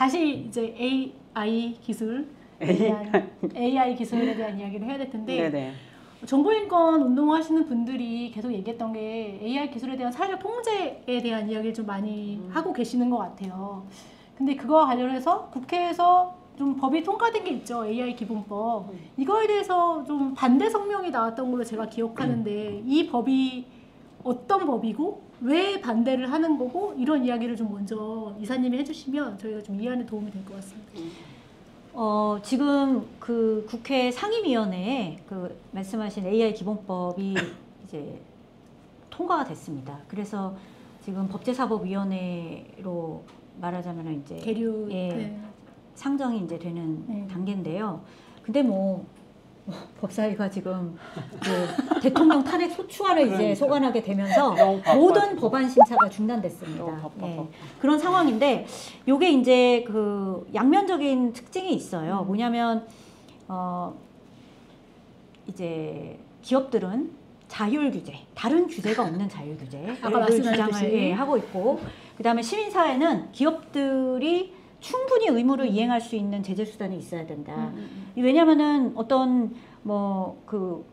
다시 이제 AI 기술, AI 기술에 대한 이야기를 해야 될 텐데 네네. 정보인권 운동하시는 분들이 계속 얘기했던 게 AI 기술에 대한 사회적 통제에 대한 이야기를 좀 많이 하고 계시는 것 같아요. 근데 그거와 관련해서 국회에서 좀 법이 통과된 게 있죠. AI 기본법. 이거에 대해서 좀 반대 성명이 나왔던 걸로 제가 기억하는데 이 법이 어떤 법이고 왜 반대를 하는 거고 이런 이야기를 좀 먼저 이사님이 해주시면 저희가 좀 이해하는 도움이 될 것 같습니다. 지금 그 국회 상임위원회에 그 말씀하신 AI 기본법이 이제 통과가 됐습니다. 그래서 지금 법제사법위원회로 말하자면 이제 계류 상정이 이제 되는 네. 단계인데요. 근데 뭐 법사위가 지금 대통령 탄핵 소추안을 이제 소관하게 되면서 모든 법안 심사가 중단됐습니다. 그런 상황인데 요게 이제 그 양면적인 특징이 있어요. 뭐냐면 이제 기업들은 자율 규제, 다른 규제가 없는 자율 규제를 주장을 하고 있고, 그 다음에 시민사회는 기업들이 충분히 의무를 이행할 수 있는 제재 수단이 있어야 된다. 왜냐면은 어떤 그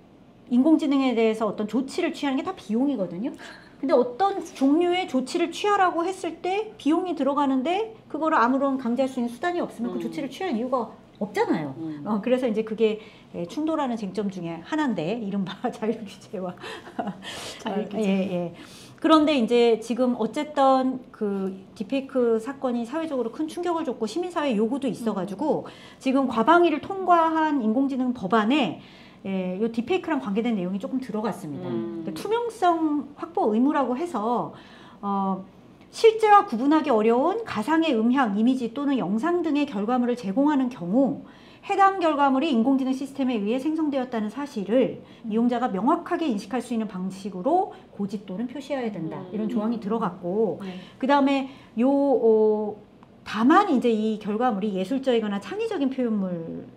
인공지능에 대해서 어떤 조치를 취하는 게 다 비용이거든요. 근데 어떤 종류의 조치를 취하라고 했을 때 비용이 들어가는데 그거를 아무런 강제할 수 있는 수단이 없으면 그 조치를 취할 이유가 없잖아요. 그래서 이제 그게 충돌하는 쟁점 중에 하나인데 이른바 자율규제와 자율규제. 그런데 이제 지금 어쨌든 그 딥페이크 사건이 사회적으로 큰 충격을 줬고 시민사회 요구도 있어가지고 지금 과방위를 통과한 인공지능 법안에 요 딥페이크랑 관계된 내용이 조금 들어갔습니다. 그러니까 투명성 확보 의무라고 해서 실제와 구분하기 어려운 가상의 음향, 이미지 또는 영상 등의 결과물을 제공하는 경우 해당 결과물이 인공지능 시스템에 의해 생성되었다는 사실을 이용자가 명확하게 인식할 수 있는 방식으로 고지 또는 표시해야 된다. 이런 조항이 들어갔고 그 다음에 다만 이제 이 결과물이 예술적이거나 창의적인 표현물에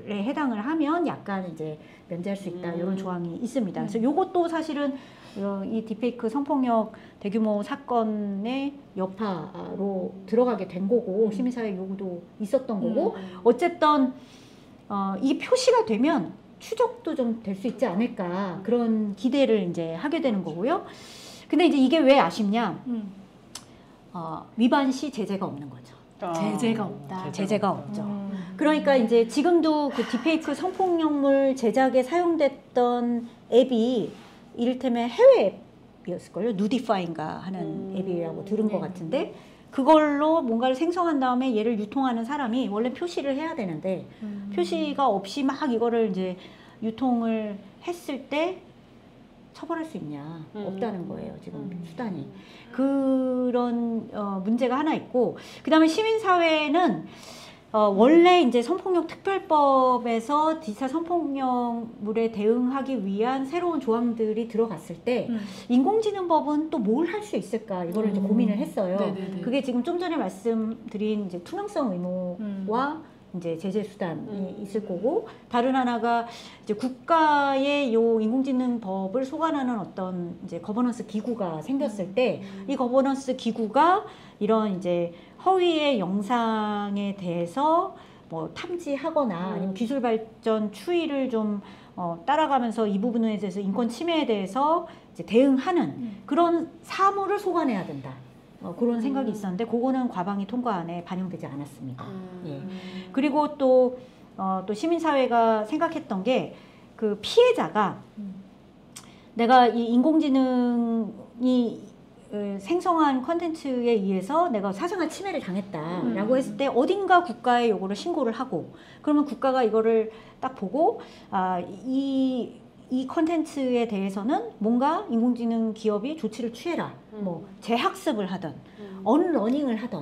해당을 하면 약간 이제 면제할 수 있다. 이런 조항이 있습니다. 그래서 이것도 사실은 이 딥페이크 성폭력 대규모 사건의 여파로 들어가게 된 거고 시민사회 요구도 있었던 거고 어쨌든 이 표시가 되면 추적도 좀 될 수 있지 않을까 그런 기대를 이제 하게 되는 거고요. 근데 이제 이게 왜 아쉽냐? 위반 시 제재가 없는 거죠. 제재가 없다. 제재가 없죠. 그러니까 이제 지금도 그 딥페이크 성폭력물 제작에 사용됐던 앱이 이를테면 해외 앱이었을걸요. 누디파인가 하는 앱이라고 들은 것 같은데 그걸로 뭔가를 생성한 다음에 얘를 유통하는 사람이 원래 표시를 해야 되는데 표시가 없이 막 이거를 이제 유통을 했을 때 처벌할 수 있냐 없다는 거예요. 지금 수단이 그런 문제가 하나 있고 그 다음에 시민사회는 원래 이제 성폭력 특별법에서 디지털 성폭력물에 대응하기 위한 새로운 조항들이 들어갔을 때 인공지능법은 또 뭘 할 수 있을까 이거를 이제 고민을 했어요. 그게 지금 좀 전에 말씀드린 이제 투명성 의무와 이제 제재 수단이 있을 거고 다른 하나가 이제 국가의 요 인공지능 법을 소관하는 어떤 이제 거버넌스 기구가 생겼을 때 이 거버넌스 기구가 이런 이제 허위의 영상에 대해서 뭐 탐지하거나 아니면 기술 발전 추이를 좀 따라가면서 이 부분에 대해서 인권 침해에 대해서 이제 대응하는 그런 사무를 소관해야 된다. 그런 생각이 있었는데 그거는 과방위 통과안에 반영되지 않았습니다. 예. 그리고 또 시민사회가 생각했던 게 그 피해자가 내가 이 인공지능이 생성한 컨텐츠에 의해서 내가 사생활 침해를 당했다라고 했을 때 어딘가 국가에 요거를 신고를 하고 그러면 국가가 이거를 딱 보고 이 컨텐츠에 대해서는 뭔가 인공지능 기업이 조치를 취해라. 뭐 재학습을 하든 언러닝을 하든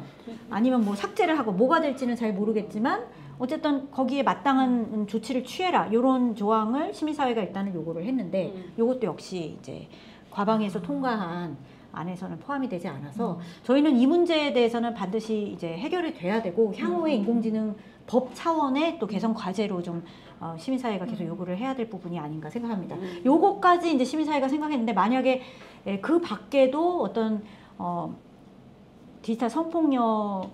아니면 뭐 삭제를 하고 뭐가 될지는 잘 모르겠지만 어쨌든 거기에 마땅한 조치를 취해라. 이런 조항을 시민사회가 일단은 요구를 했는데 요것도 역시 이제 과방위에서 통과한 안에서는 포함이 되지 않아서 저희는 이 문제에 대해서는 반드시 이제 해결이 돼야 되고 향후에 인공지능 법 차원의 또 개선 과제로 좀 시민사회가 계속 요구를 해야 될 부분이 아닌가 생각합니다. 요거까지 이제 시민사회가 생각했는데 만약에 그 밖에도 어떤 디지털 성폭력에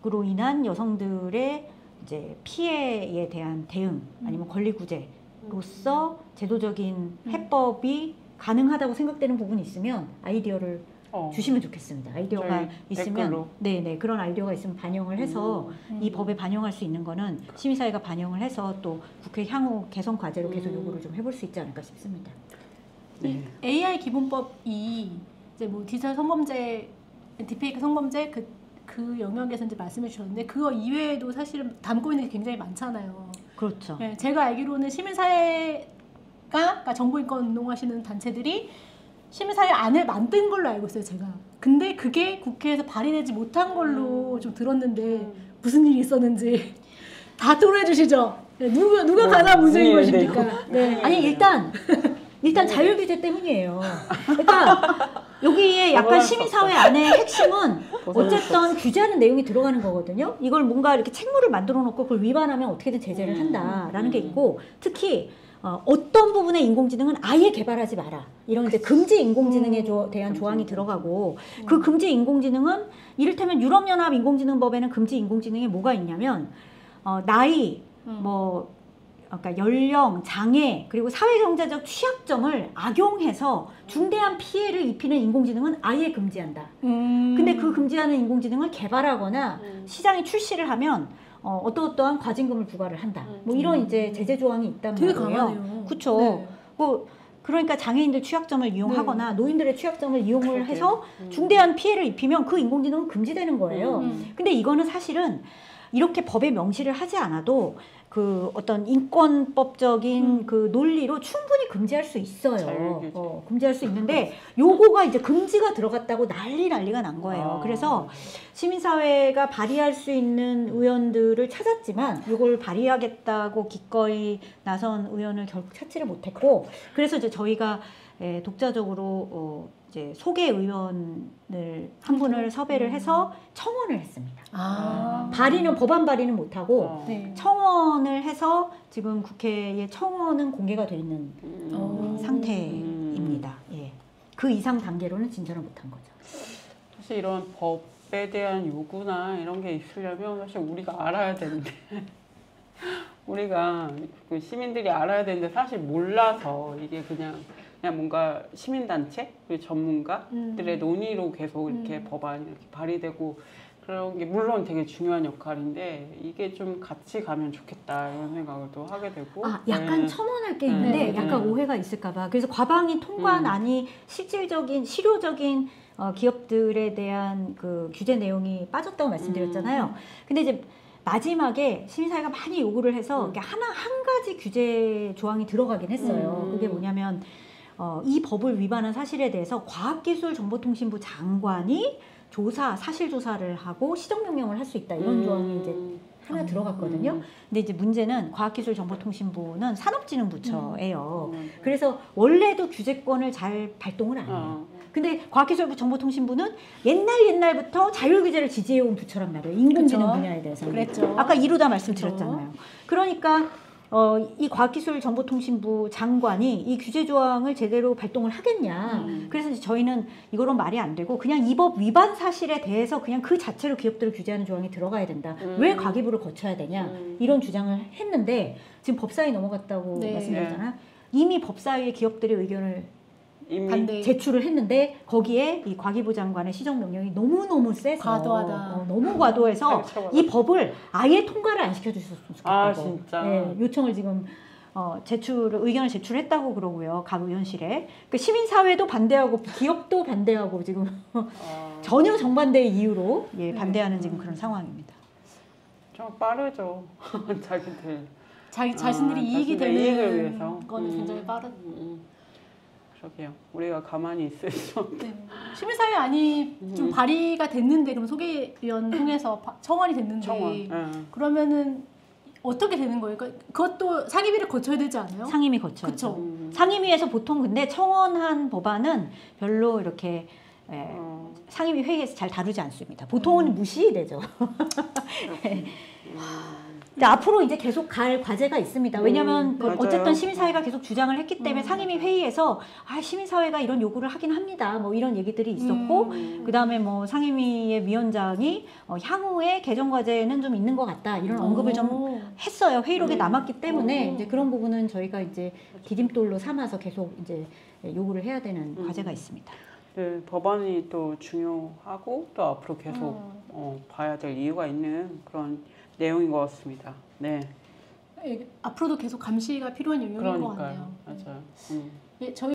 그로 인한 여성들의 이제 피해에 대한 대응 아니면 권리 구제로서 제도적인 해법이 가능하다고 생각되는 부분이 있으면 아이디어를 주시면 좋겠습니다. 아이디어가 있으면 댓글로. 네네 그런 아이디어가 있으면 반영을 해서 이 법에 반영할 수 있는 거는 시민사회가 반영을 해서 또 국회 향후 개선 과제로 계속 요구를 좀 해볼 수 있지 않을까 싶습니다. 네. AI 기본법이 이제 뭐 디지털 성범죄, 딥페이크 성범죄 그 영역에서 이제 말씀해 주셨는데 그거 이외에도 사실은 담고 있는 게 굉장히 많잖아요. 그렇죠. 네, 제가 알기로는 시민사회가 그러니까 정보인권 운동하시는 단체들이 시민사회 안을 만든 걸로 알고 있어요, 제가. 근데 그게 국회에서 발의되지 못한 걸로 좀 들었는데 무슨 일이 있었는지 다 토로해 주시죠. 네, 누가 가나 문제인 무슨 일인데, 것입니까? 네. 아니 일단 자율 규제 때문이에요. 그러니까 여기에 약간 시민사회 안에 핵심은 어쨌든 규제하는 내용이 들어가는 거거든요. 이걸 뭔가 이렇게 책무를 만들어 놓고 그걸 위반하면 어떻게든 제재를 한다라는 게 있고 특히 어떤 부분의 인공지능은 아예 개발하지 마라. 이런 이제 금지 인공지능에 대한 조항이 들어가고 그 금지 인공지능은 이를테면 유럽연합 인공지능법에는 금지 인공지능에 뭐가 있냐면 나이, 그러니까 연령, 장애 그리고 사회경제적 취약점을 악용해서 중대한 피해를 입히는 인공지능은 아예 금지한다. 근데 그 금지하는 인공지능을 개발하거나 시장에 출시를 하면 어떠한 과징금을 부과를 한다. 뭐 이런 이제 제재 조항이 있단 되게 말이에요. 강하네요. 그렇죠. 네. 그러니까 장애인들 취약점을 이용하거나 노인들의 취약점을 이용을 해서 중대한 피해를 입히면 그 인공지능은 금지되는 거예요. 근데 이거는 사실은 이렇게 법에 명시를 하지 않아도 그 어떤 인권법적인 그 논리로 충분히 금지할 수 있어요. 금지할 수 있는데 요거가 이제 금지가 들어갔다고 난리가 난 거예요. 그래서 시민사회가 발의할 수 있는 의원들을 찾았지만 요걸 발의하겠다고 기꺼이 나선 의원을 결국 찾지를 못했고 그래서 이제 저희가 독자적으로 이제 소개 의원을 한 분을 섭외를 해서 청원을 했습니다. 법안 발의는 못하고 네. 청원을 해서 지금 국회에 청원은 공개가 돼 있는 상태입니다. 예. 그 이상 단계로는 진전을 못한 거죠. 사실 이런 법에 대한 요구나 이런 게 있으려면 사실 우리가 알아야 되는데 우리가 그 시민들이 알아야 되는데 사실 몰라서 이게 그냥 뭔가 시민단체 그리고 전문가들의 논의로 계속 이렇게 법안이 이렇게 발의되고 그런 게 물론 되게 중요한 역할인데 이게 좀 같이 가면 좋겠다 이런 생각을 또 하게 되고 약간 첨언할 게 있는데 약간 오해가 있을까봐 그래서 과방위 통과안이 실효적인 기업들에 대한 그 규제 내용이 빠졌다고 말씀드렸잖아요. 근데 이제 마지막에 시민사회가 많이 요구를 해서 한 가지 규제 조항이 들어가긴 했어요. 그게 뭐냐면 이 법을 위반한 사실에 대해서 과학기술정보통신부 장관이 사실 조사를 하고 시정명령을 할 수 있다 이런 조항이 이제 하나 들어갔거든요. 근데 이제 문제는 과학기술정보통신부는 산업진흥부처예요. 그래서 원래도 규제권을 잘 발동을 안 해요. 근데 과학기술정보통신부는 옛날부터 자율규제를 지지해온 부처란 말이에요. 인공지능 분야에 대해서. 그랬죠. 아까 이루다 말씀드렸잖아요. 그러니까 이 과학기술정보통신부 장관이 이 규제 조항을 제대로 발동을 하겠냐. 그래서 이제 저희는 이거는 말이 안 되고 그냥 이 법 위반 사실에 대해서 그냥 그 자체로 기업들을 규제하는 조항이 들어가야 된다. 왜 과기부를 거쳐야 되냐. 이런 주장을 했는데 지금 법사위 넘어갔다고 말씀드렸잖아요. 이미 법사위에 기업들의 의견을 제출을 했는데 거기에 이 과기부 장관의 시정명령이 너무너무 세서 과도하다. 너무 과도해서 이 법을 아예 통과를 안 시켜주셨으면 좋겠다고 진짜? 요청을 지금 의견을 제출했다고 그러고요. 각 의원실에. 그러니까 시민사회도 반대하고 기업도 반대하고 지금 전혀 정반대의 이유로 반대하는 지금 그런 상황입니다. 좀 빠르죠. 자신들이 이익이 자신의 이익을 되는 위해서. 건 굉장히 빠른. 그러게요. 우리가 가만히 있을 수 없다. 네. 시민사회 안이 좀 발의가 됐는데 그럼 소개위원 통해서 청원이 됐는데 그러면은 어떻게 되는 거예요? 그것도 상임위를 거쳐야 되지 않아요? 상임위 거쳐야죠. 그쵸. 상임위에서 보통 근데 청원한 법안은 별로 이렇게 상임위 회의에서 잘 다루지 않습니다. 보통은 무시되죠. 근데 앞으로 이제 계속 갈 과제가 있습니다. 왜냐하면 맞아요. 어쨌든 시민사회가 계속 주장을 했기 때문에 상임위 회의에서 시민사회가 이런 요구를 하긴 합니다. 뭐 이런 얘기들이 있었고 그 다음에 뭐 상임위의 위원장이 향후에 개정 과제는 좀 있는 것 같다 이런 언급을 좀 했어요. 회의록에 남았기 때문에 이제 그런 부분은 저희가 이제 디딤돌로 삼아서 계속 이제 요구를 해야 되는 과제가 있습니다. 네, 법안이 또 중요하고 또 앞으로 계속 봐야 될 이유가 있는 그런 내용인 것 같습니다. 네. 앞으로도 계속 감시가 필요한 영역인 것 그러니까요. 같네요. 맞아요. 예, 저희